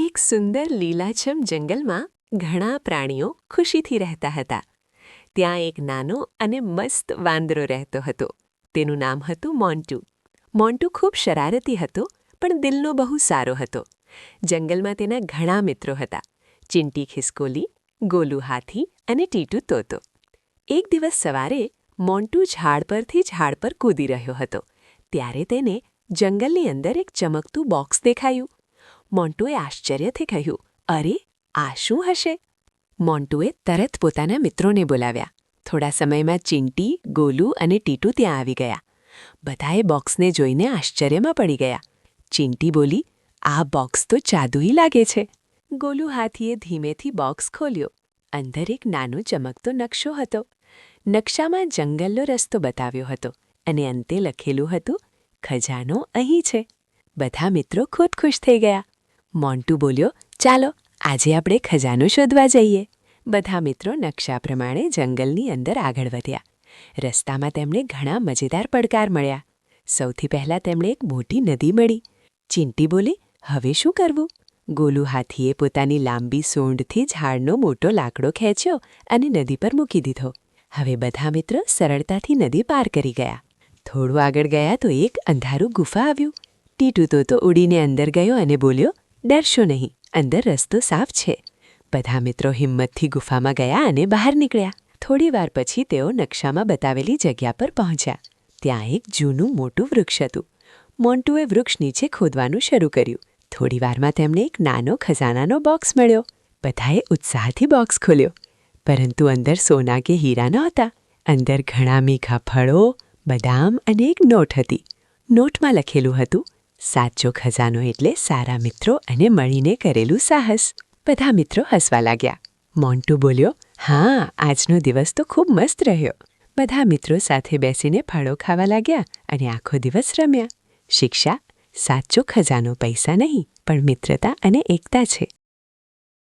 એક સુંદર લીલાછમ જંગલમાં ઘણા પ્રાણીઓ ખુશીથી રહેતા હતા. ત્યાં એક નાનો અને મસ્ત વાંદરો રહેતો હતો. તેનું નામ હતું મોન્ટુ. મોન્ટુ ખૂબ શરારતી હતો, પણ દિલનો બહુ સારો હતો. જંગલમાં તેના ઘણા મિત્રો હતા: ચિંટી ખિસકોલી, ગોલુ હાથી અને ટીટુ તોતો. એક દિવસ સવારે મોન્ટુ ઝાડ પરથી ઝાડ પર કૂદી રહ્યો હતો. ત્યારે તેને જંગલની અંદર એક ચમકતું બોક્સ દેખાયું. મોન્ટુએ આશ્ચર્યથી કહ્યું, "અરે, આ શું હશે?" મોન્ટુએ તરત પોતાના મિત્રોને બોલાવ્યા. થોડા સમયમાં ચિંટી, ગોલુ અને ટીટુ ત્યાં આવી ગયા. બધાએ બોક્સને જોઈને આશ્ચર્યમાં પડી ગયા. ચિંટી બોલી, "આ બોક્સ તો જાદુઈ લાગે છે." ગોલુ હાથીએ ધીમેથી બોક્સ ખોલ્યો. અંદર એક નાનો ચમકતો નકશો હતો. નકશામાં જંગલનો રસ્તો બતાવ્યો હતો અને અંતે લખેલું હતું, "ખજાનો અહીં છે." બધા મિત્રો ખુશ થઈ ગયા. મોન્ટુ બોલ્યો, "ચાલો, આજે આપણે ખજાનો શોધવા જઈએ." બધા મિત્રો નકશા પ્રમાણે જંગલની અંદર આગળ વધ્યા. રસ્તામાં તેમને ઘણા મજેદાર પડકાર મળ્યા. સૌથી પહેલાં તેમણે એક મોટી નદી મળી. ચિંટી બોલી, "હવે શું કરવું?" ગોલુ હાથીએ પોતાની લાંબી સૂંઢથી ઝાડનો મોટો લાકડો ખેંચ્યો અને નદી પર મૂકી દીધો. હવે બધા મિત્રો સરળતાથી નદી પાર કરી ગયા. થોડું આગળ ગયા તો એક અંધારું ગુફા આવ્યું. ટીટુ તોતો ઉડીને અંદર ગયો અને બોલ્યો, "ડરશો નહીં, અંદર રસ્તો સાફ છે." બધા મિત્રો હિંમતથી ગુફામાં ગયા અને બહાર નીકળ્યા. થોડી વાર પછી તેઓ નકશામાં બતાવેલી જગ્યા પર પહોંચ્યા. ત્યાં એક જૂનું મોટું વૃક્ષ હતું. મોન્ટુએ વૃક્ષ નીચે ખોદવાનું શરૂ કર્યું. થોડી વારમાં તેમને એક નાનો ખજાનાનો બોક્સ મળ્યો. બધાએ ઉત્સાહથી બોક્સ ખોલ્યો. પરંતુ અંદર સોના કે હીરા નહોતા. અંદર ઘણા મીઠા ફળો, બદામ અને એક નોટ હતી. નોટમાં લખેલું હતું, "સાચો ખજાનો એટલે સારા મિત્રો અને મળીને કરેલું સાહસ." બધા મિત્રો હસવા લાગ્યા. મોન્ટુ બોલ્યો, "હા, આજનો દિવસ તો ખૂબ મસ્ત રહ્યો." બધા મિત્રો સાથે બેસીને ફળો ખાવા લાગ્યા અને આખો દિવસ રમ્યા. શિક્ષા: સાચો ખજાનો પૈસા નહીં, પણ મિત્રતા અને એકતા છે.